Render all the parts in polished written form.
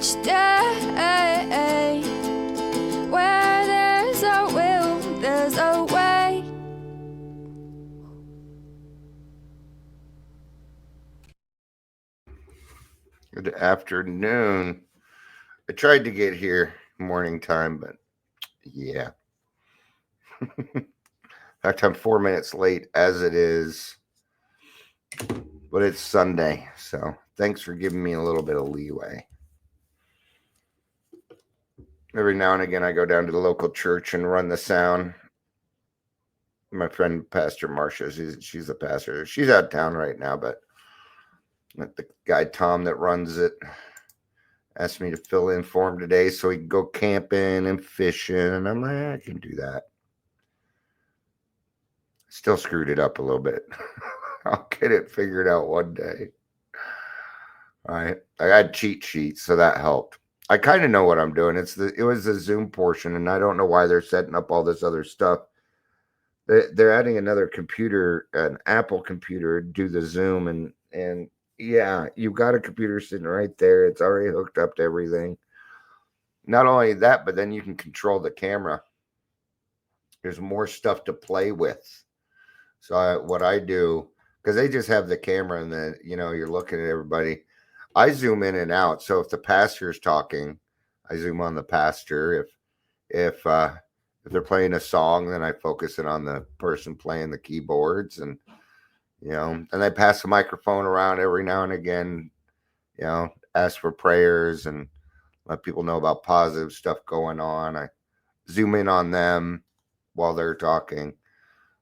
each day. Where there's a will, there's a way. Good afternoon. I tried to get here morning time, but yeah. In fact, I'm 4 minutes late as it is, but it's Sunday, so thanks for giving me a little bit of leeway. Every now and again, I go down to the local church and run the sound. My friend, Pastor Marcia, she's the pastor. She's out of town right now, but the guy, Tom, that runs it, asked me to fill in for him today so he can go camping and fishing. And I'm like, I can do that. Still screwed it up a little bit. I'll get it figured out one day. All right. I had cheat sheets, so that helped. I kind of know what I'm doing. It was the Zoom portion, and I don't know why they're setting up all this other stuff. They're adding another computer, an Apple computer, do the Zoom, and yeah, you've got a computer sitting right there. It's already hooked up to everything. Not only that, but then you can control the camera. There's more stuff to play with. So what I do, because they just have the camera and then, you're looking at everybody. I zoom in and out. So if the pastor's talking, I zoom on the pastor. If they're playing a song, then I focus it on the person playing the keyboards, and and I pass the microphone around every now and again, ask for prayers and let people know about positive stuff going on. I zoom in on them while they're talking.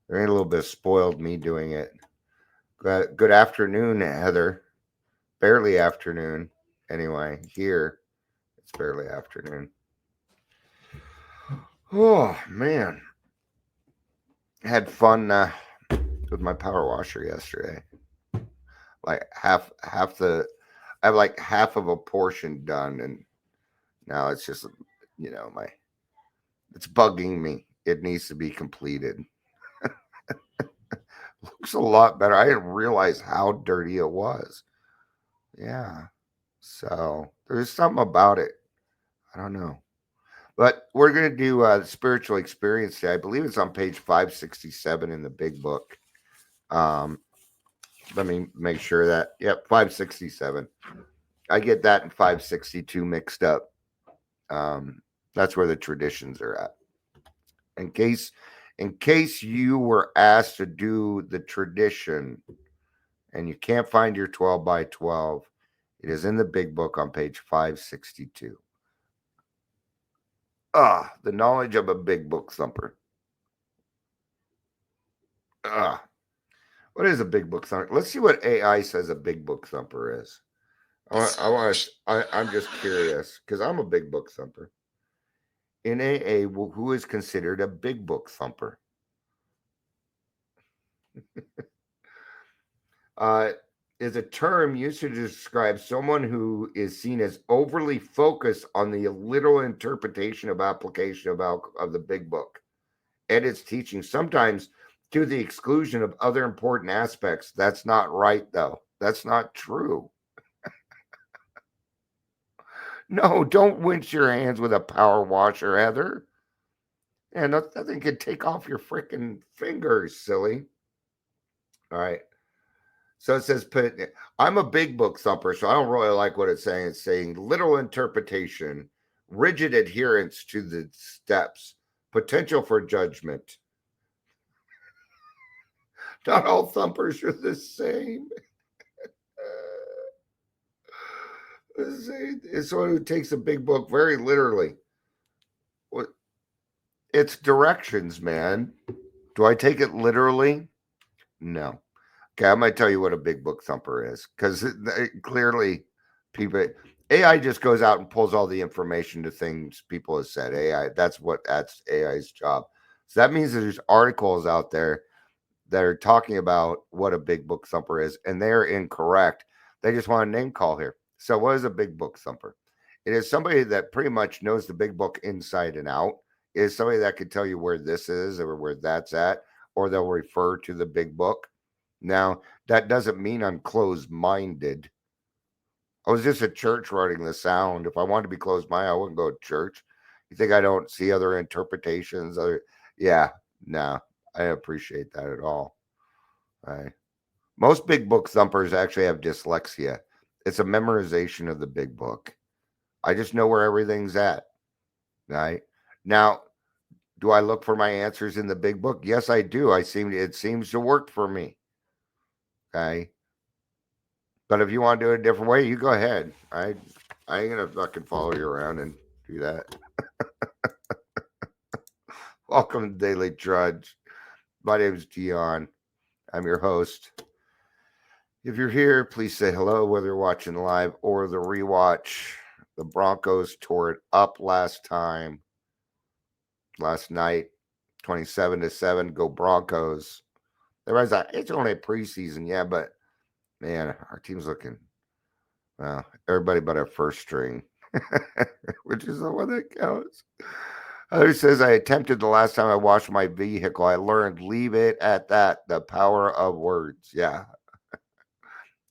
There ain't a little bit of spoiled me doing it. Good afternoon, Heather. Barely afternoon. Anyway, here it's barely afternoon. Oh man, had fun with my power washer yesterday. Like I have like half of a portion done, and now it's just it's bugging me. It needs to be completed. Looks a lot better. I didn't realize how dirty it was. Yeah. So there's something about it. I don't know. But we're going to do spiritual experience today. I believe it's on page 567 in the big book. Let me make sure that, 567. I get that in 562 mixed up. That's where the traditions are at. In case you were asked to do the tradition and you can't find your 12 by 12, it is in the big book on page 562. The knowledge of a big book thumper. What is a big book thumper? Let's see what AI says a big book thumper is. I'm just curious because I'm a big book thumper. In AA, who is considered a big book thumper? Is a term used to describe someone who is seen as overly focused on the literal interpretation of application of the big book and its teaching, sometimes to the exclusion of other important aspects. That's not right, though. That's not true. No, don't rinse your hands with a power washer, Heather. And nothing can take off your freaking fingers, silly. All right. So it says, I'm a big book thumper, so I don't really like what it's saying. It's saying literal interpretation, rigid adherence to the steps, potential for judgment. Not all thumpers are the same. It's someone who takes a big book very literally. It's directions, man. Do I take it literally? No. Okay, I'm going to tell you what a big book thumper is, because clearly AI just goes out and pulls all the information to things people have said. That's AI's job. So that means that there's articles out there that are talking about what a big book thumper is, and they're incorrect. They just want a name call here. So what is a big book thumper? It is somebody that pretty much knows the big book inside and out. It is somebody that can tell you where this is or where that's at, or they'll refer to the big book. Now, that doesn't mean I'm closed-minded. I was just at church writing the sound. If I wanted to be closed minded, I wouldn't go to church. You think I don't see other interpretations? Yeah, no, I appreciate that at all. Right. Most big book thumpers actually have dyslexia. It's a memorization of the big book. I just know where everything's at. Right. Now, do I look for my answers in the big book? Yes, I do. It seems to work for me. Okay. But if you want to do it a different way, you go ahead. I ain't gonna fucking follow you around and do that. Welcome to Daily Trudge. My name is Dion. I'm your host. If you're here, please say hello, whether you're watching live or the rewatch. The Broncos tore it up last night, 27-7. Go Broncos. Everybody's like, it's only a preseason, yeah, but man, our team's looking. Well, everybody but our first string, which is the one that counts. Who says I attempted the last time I washed my vehicle. I learned leave it at that. The power of words. Yeah.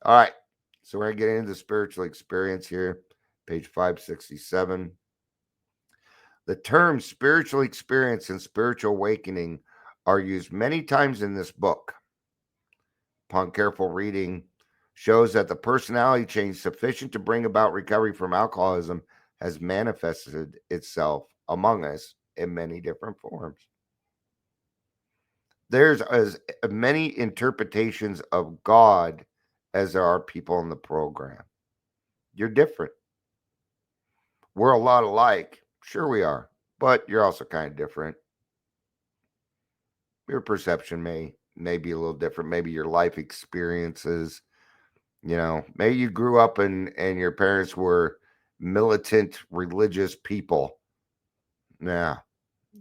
All right. So we're going to get into the spiritual experience here. Page 567. The terms spiritual experience and spiritual awakening are used many times in this book. Upon careful reading, shows that the personality change sufficient to bring about recovery from alcoholism has manifested itself among us in many different forms. There's as many interpretations of God as there are people in the program. You're different. We're a lot alike. Sure we are. But you're also kind of different. Your perception may be a little different. Maybe your life experiences, maybe you grew up and your parents were militant religious people. Yeah.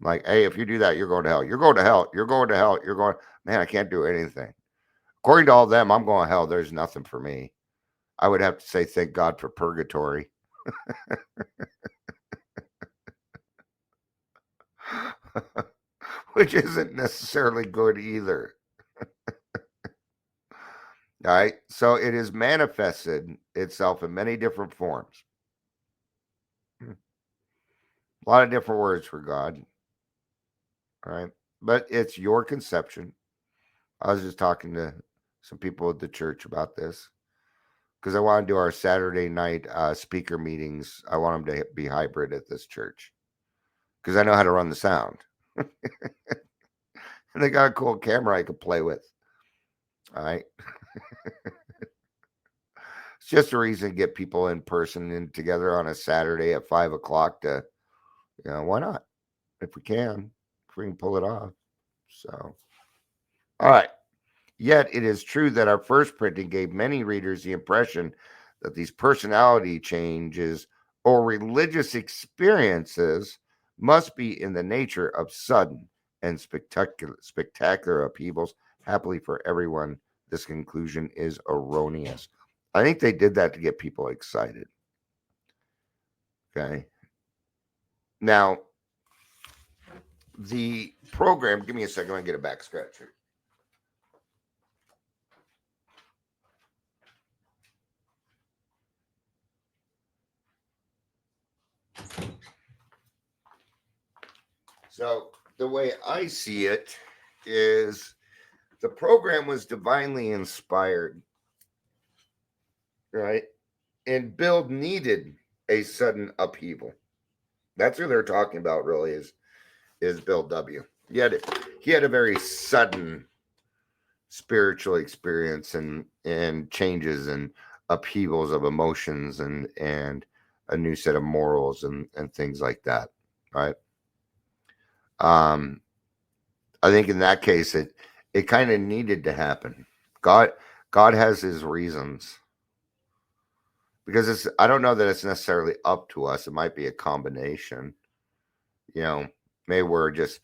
Like, hey, if you do that, you're going to hell. You're going to hell. You're going to hell. You're going, man, I can't do anything. According to all of them, I'm going to hell. There's nothing for me. I would have to say, thank God for purgatory. Which isn't necessarily good either. All right. So it has manifested itself in many different forms. A lot of different words for God. All right. But it's your conception. I was just talking to some people at the church about this because I want to do our Saturday night speaker meetings. I want them to be hybrid at this church because I know how to run the sound. And they got a cool camera I could play with. All right. It's just a reason to get people in person and together on a Saturday at 5:00 to, why not? If we can pull it off. So, all right. Yet it is true that our first printing gave many readers the impression that these personality changes or religious experiences must be in the nature of sudden and spectacular upheavals. Happily for everyone, this conclusion is erroneous. I think they did that to get people excited. Okay. Now, the program, give me a second, I get a back scratch here. So the way I see it is the program was divinely inspired, right? And Bill needed a sudden upheaval. That's who they're talking about really is Bill W. He had a very sudden spiritual experience and changes and upheavals of emotions and a new set of morals and things like that, right? I think in that case it kind of needed to happen. God has his reasons. Because I don't know that it's necessarily up to us. It might be a combination. Maybe we're just,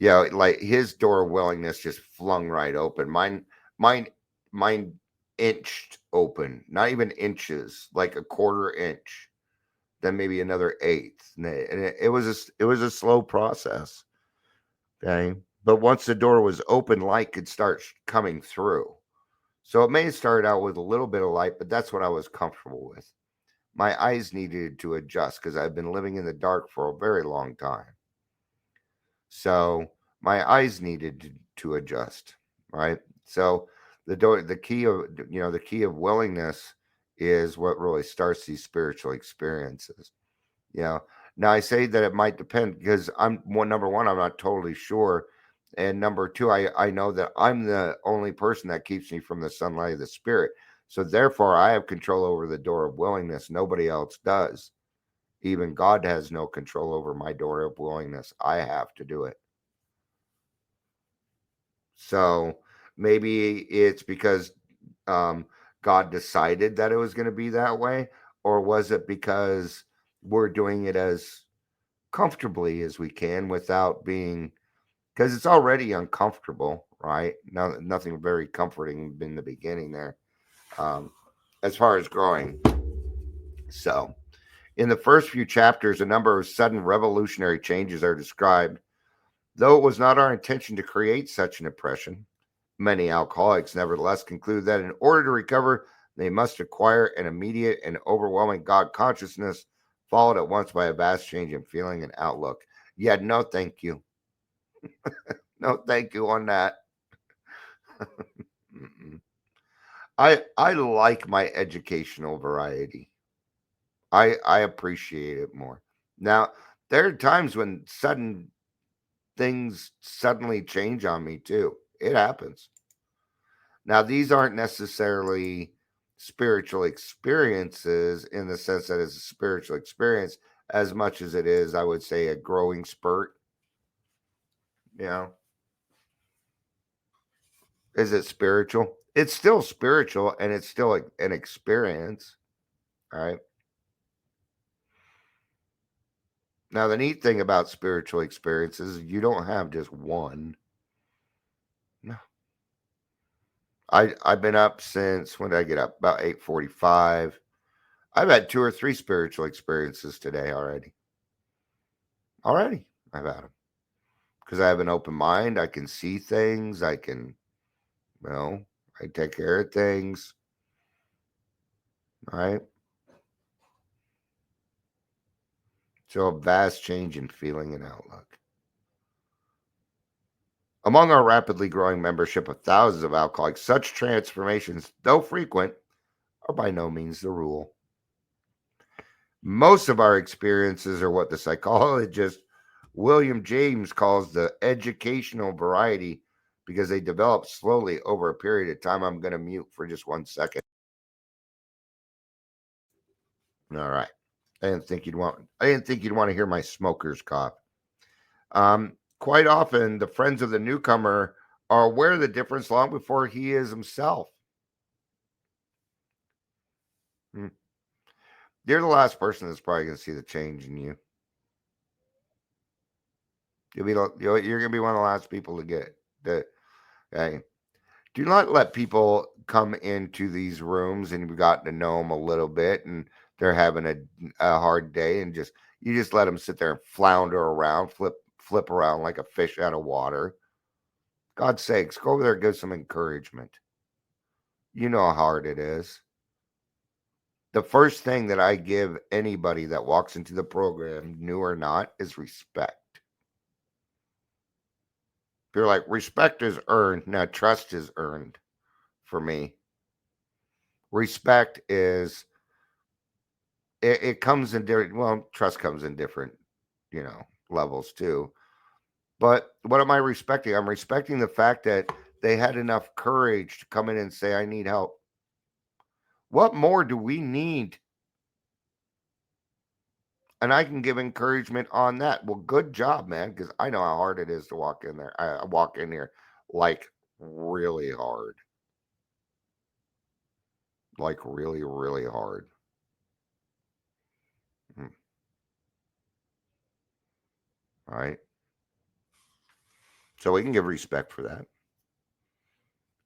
like his door of willingness just flung right open. Mine inched open, not even inches, like a quarter inch, then maybe another eighth. And it was a slow process. Okay. But once the door was open, light could start coming through. So it may start out with a little bit of light, but that's what I was comfortable with. my eyes needed to adjust because I've been living in the dark for a very long time. So my eyes needed to adjust, right? So the key of willingness is what really starts these spiritual experiences. You know, now I say that it might depend because number one, I'm not totally sure. And number two, I know that I'm the only person that keeps me from the sunlight of the spirit. So therefore, I have control over the door of willingness. Nobody else does. Even God has no control over my door of willingness. I have to do it. So maybe it's because God decided that it was going to be that way, or was it because we're doing it as comfortably as we can without being, because it's already uncomfortable, right? Nothing very comforting in the beginning there, as far as growing. So, in the first few chapters, a number of sudden revolutionary changes are described. Though it was not our intention to create such an impression, many alcoholics nevertheless conclude that in order to recover, they must acquire an immediate and overwhelming God consciousness, followed at once by a vast change in feeling and outlook. Yeah, no, thank you. No, thank you on that. I like my educational variety. I appreciate it more. Now, there are times when sudden things suddenly change on me too. It happens. Now, these aren't necessarily spiritual experiences in the sense that it's a spiritual experience as much as it is, I would say, a growing spurt. You know, is it spiritual? It's still spiritual and it's still an experience. All right. Now, the neat thing about spiritual experiences is you don't have just one. No. I've been up since when did I get up? About 8:45. I've had 2 or 3 spiritual experiences today already. Already, I've had them because I have an open mind. I can see things. I can, you know, I take care of things. Right. So a vast change in feeling and outlook. Among our rapidly growing membership of thousands of alcoholics, such transformations, though frequent, are by no means the rule. Most of our experiences are what the psychologist William James calls the educational variety because they develop slowly over a period of time. I'm going to mute for just 1 second. All right. I didn't think you'd want to hear my smoker's cough. Quite often the friends of the newcomer are aware of the difference long before he is himself. Hmm. You're the last person that's probably going to see the change in you. You're going to be one of the last people to get that. Okay. Do not let people come into these rooms and you've gotten to know them a little bit and they're having a hard day and you just let them sit there and flounder around, flip around like a fish out of water. God's sakes, go over there and give some encouragement. You know how hard it is. The first thing that I give anybody that walks into the program, new or not, is respect. You're like, respect is earned. Now, trust is earned for me. Respect is, it comes in different, well, trust comes in different, levels too. But what am I respecting? I'm respecting the fact that they had enough courage to come in and say, I need help. What more do we need? And I can give encouragement on that. Well, good job, man, because I know how hard it is to walk in there. I walk in here like really hard. Like really, really hard. All right. So we can give respect for that.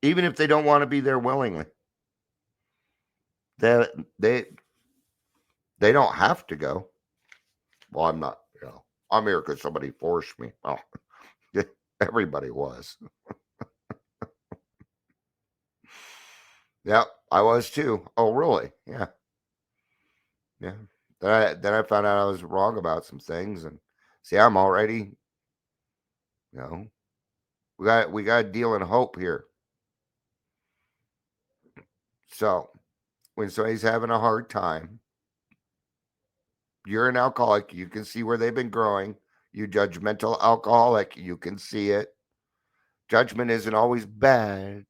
Even if they don't want to be there willingly. They they they don't have to go. Well, I'm not, I'm here because somebody forced me. Oh, everybody was. Yeah, I was too. Oh, really? Yeah. Yeah. Then I found out I was wrong about some things, and see, I'm already, you know, we got a deal in hope here. So when somebody's having a hard time, you're an alcoholic. You can see where they've been growing. You judgmental alcoholic, you can see it. Judgment isn't always bad.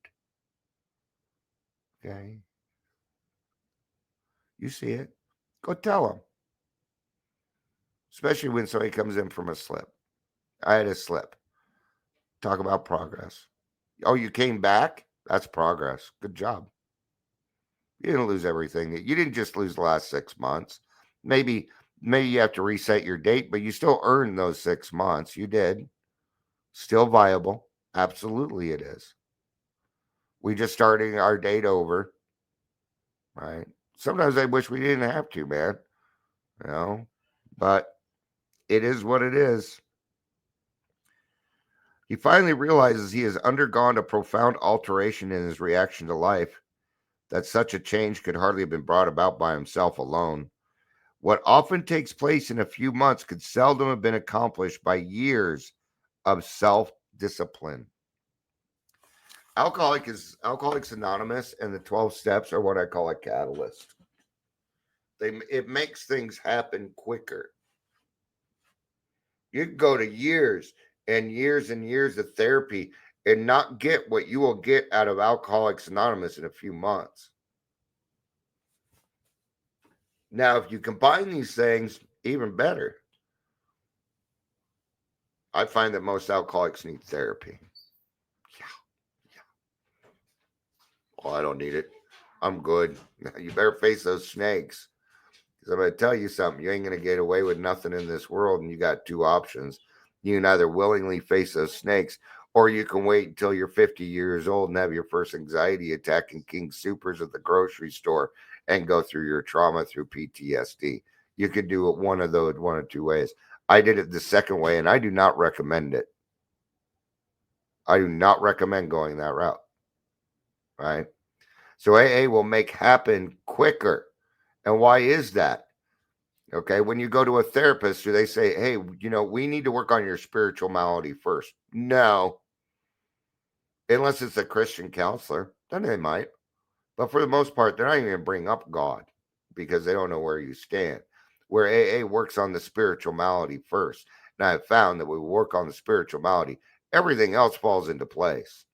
Okay. You see it. Go tell them. Especially when somebody comes in from a slip. I had a slip. Talk about progress. Oh, you came back? That's progress. Good job. You didn't lose everything. You didn't just lose the last 6 months. Maybe you have to reset your date, but you still earned those 6 months. You did. Still viable. Absolutely it is. We just starting our date over. Right. Sometimes I wish we didn't have to, man. You know, but it is what it is. He finally realizes he has undergone a profound alteration in his reaction to life, that such a change could hardly have been brought about by himself alone. What often takes place in a few months could seldom have been accomplished by years of self-discipline. Alcoholics Anonymous and the 12 steps are what I call a catalyst. It makes things happen quicker. You can go to years and years and years of therapy and not get what you will get out of Alcoholics Anonymous in a few months. Now, if you combine these things, even better. I find that most alcoholics need therapy. Yeah. Oh, I don't need it. I'm good. You better face those snakes. Because I'm going to tell you something. You ain't going to get away with nothing in this world, and you got two options. You can either willingly face those snakes, or you can wait until you're 50 years old and have your first anxiety attack in King Supers at the grocery store and go through your trauma through PTSD. You could do it one of two ways. I did it the second way, and I do not recommend it. I do not recommend going that route. Right? So AA will make happen quicker. And why is that? Okay, when you go to a therapist, do they say, hey, we need to work on your spiritual malady first? No. Unless it's a Christian counselor, then they might. But for the most part, they're not even going to bring up God because they don't know where you stand. Where AA works on the spiritual malady first. And I've found that we work on the spiritual malady, everything else falls into place.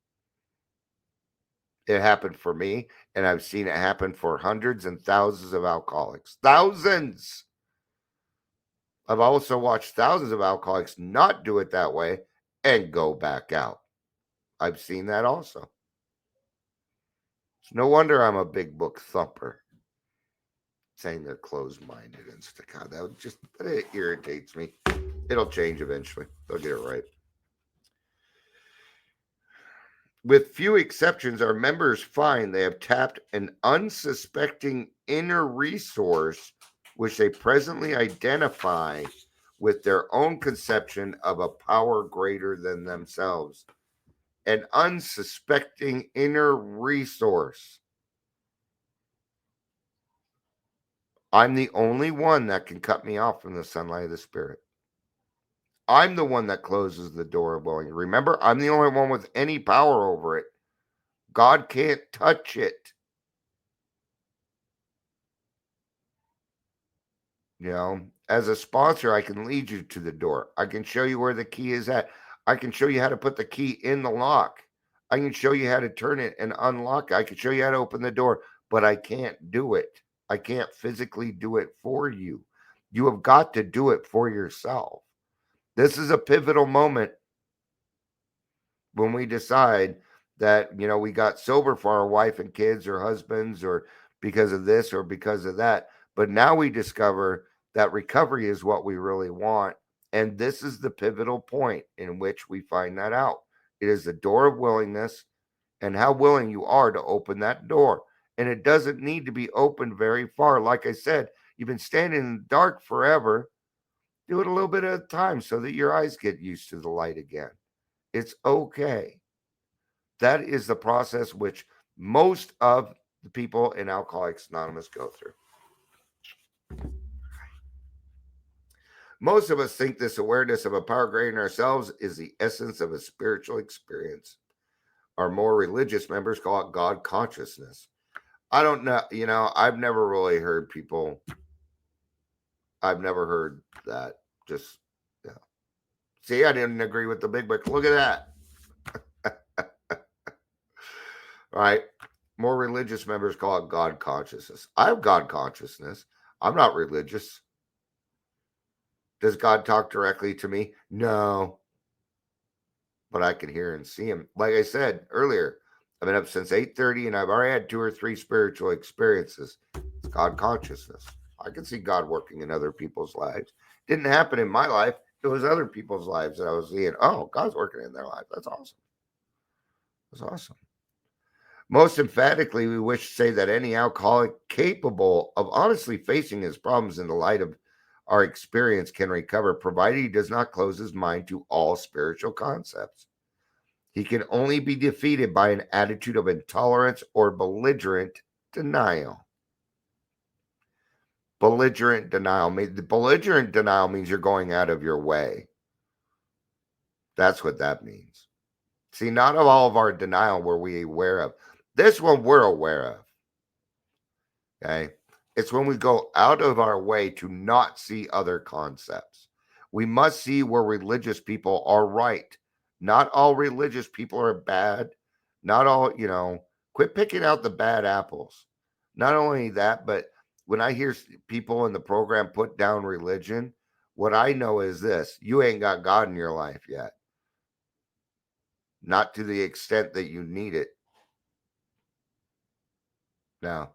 It happened for me, and I've seen it happen for hundreds and thousands of alcoholics. Thousands! I've also watched thousands of alcoholics not do it that way and go back out. I've seen that also. It's no wonder I'm a big book thumper. Saying they're closed-minded and stuff. God, but it irritates me. It'll change eventually. They'll get it right. With few exceptions, our members find they have tapped an unsuspecting inner resource which they presently identify with their own conception of a power greater than themselves. An unsuspecting inner resource. I'm the only one that can cut me off from the sunlight of the Spirit. I'm the one that closes the door of willing. Remember, I'm the only one with any power over it. God can't touch it. As a sponsor, I can lead you to the door. I can show you where the key is at. I can show you how to put the key in the lock. I can show you how to turn it and unlock it. I can show you how to open the door, but I can't do it. I can't physically do it for you. You have got to do it for yourself. This is a pivotal moment when we decide that, we got sober for our wife and kids or husbands or because of this or because of that. But now we discover that recovery is what we really want. And this is the pivotal point in which we find that out. It is the door of willingness and how willing you are to open that door. And it doesn't need to be opened very far. Like I said, you've been standing in the dark forever. Do it a little bit at a time so that your eyes get used to the light again. It's okay. That is the process which most of the people in Alcoholics Anonymous go through. Most of us think this awareness of a power greater than ourselves is the essence of a spiritual experience. Our more religious members call it God consciousness. I don't know. I've never really heard people. I've never heard that. Just, yeah. See, I didn't agree with the big book. Look at that. Right? More religious members call it God consciousness. I have God consciousness. I'm not religious. Does God talk directly to me? No. But I can hear and see him. Like I said earlier, I've been up since 8:30 and I've already had 2 or 3 spiritual experiences. It's God consciousness. I can see God working in other people's lives. Didn't happen in my life. It was other people's lives that I was seeing. Oh, God's working in their life. That's awesome. That's awesome. Most emphatically, we wish to say that any alcoholic capable of honestly facing his problems in the light of our experience can recover, provided he does not close his mind to all spiritual concepts. He can only be defeated by an attitude of intolerance or belligerent denial. Belligerent denial. The belligerent denial means you're going out of your way. That's what that means. See, not of all of our denial were we aware of. This one we're aware of. Okay. It's when we go out of our way to not see other concepts. We must see where religious people are right. Not all religious people are bad. Not all, quit picking out the bad apples. Not only that, but when I hear people in the program put down religion, what I know is this: you ain't got God in your life yet. Not to the extent that you need it. Now,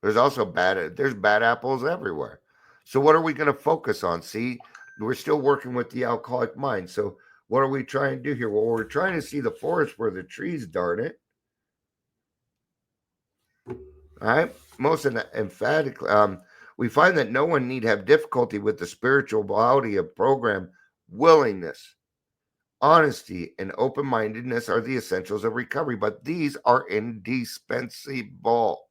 there's also there's bad apples everywhere. So what are we going to focus on? See, we're still working with the alcoholic mind. So what are we trying to do here? Well, we're trying to see the forest for the trees, darn it. All right. Most emphatically, we find that no one need have difficulty with the spirituality of program. Willingness, honesty, and open-mindedness are the essentials of recovery, but these are indispensable.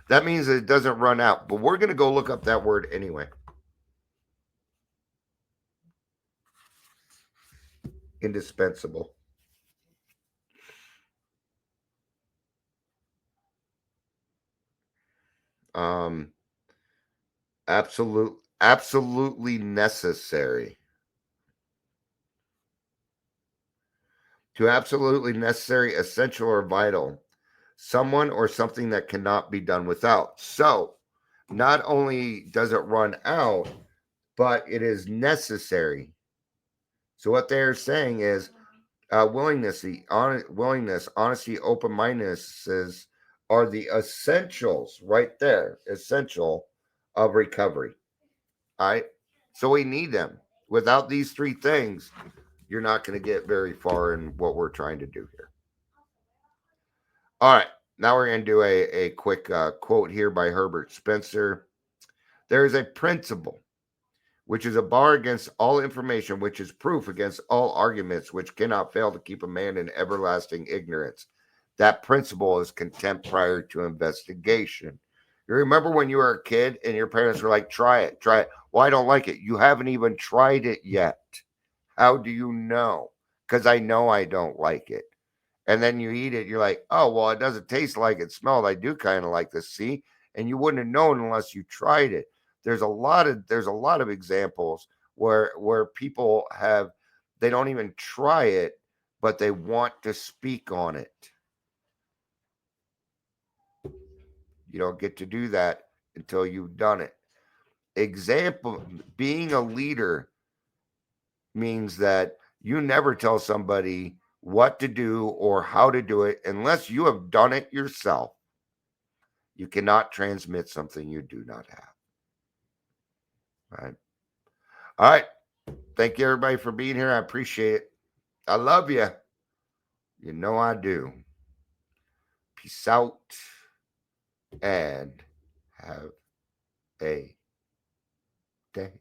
That means that it doesn't run out, but we're going to go look up that word anyway. Indispensable. Absolutely necessary. To absolutely necessary, essential, or vital. Someone or something that cannot be done without. So, not only does it run out, but it is necessary. So, what they're saying is willingness, honesty, open-mindedness are the essentials right there, essential of recovery. All right. So we need them. Without these 3 things, you're not going to get very far in what we're trying to do here. All right. Now we're going to do a quick quote here by Herbert Spencer. There is a principle which is a bar against all information, which is proof against all arguments, which cannot fail to keep a man in everlasting ignorance. That principle is contempt prior to investigation. You remember when you were a kid and your parents were like, try it. Well, I don't like it. You haven't even tried it yet. How do you know? Because I know I don't like it. And then you eat it. You're like, oh, well, it doesn't taste like it smelled. I do kind of like this. See? And you wouldn't have known unless you tried it. There's a lot of examples where people they don't even try it, but they want to speak on it. You don't get to do that until you've done it. Example, being a leader means that you never tell somebody what to do or how to do it unless you have done it yourself. You cannot transmit something you do not have. Right? All right. Thank you, everybody, for being here. I appreciate it. I love you. You know I do. Peace out and have a day.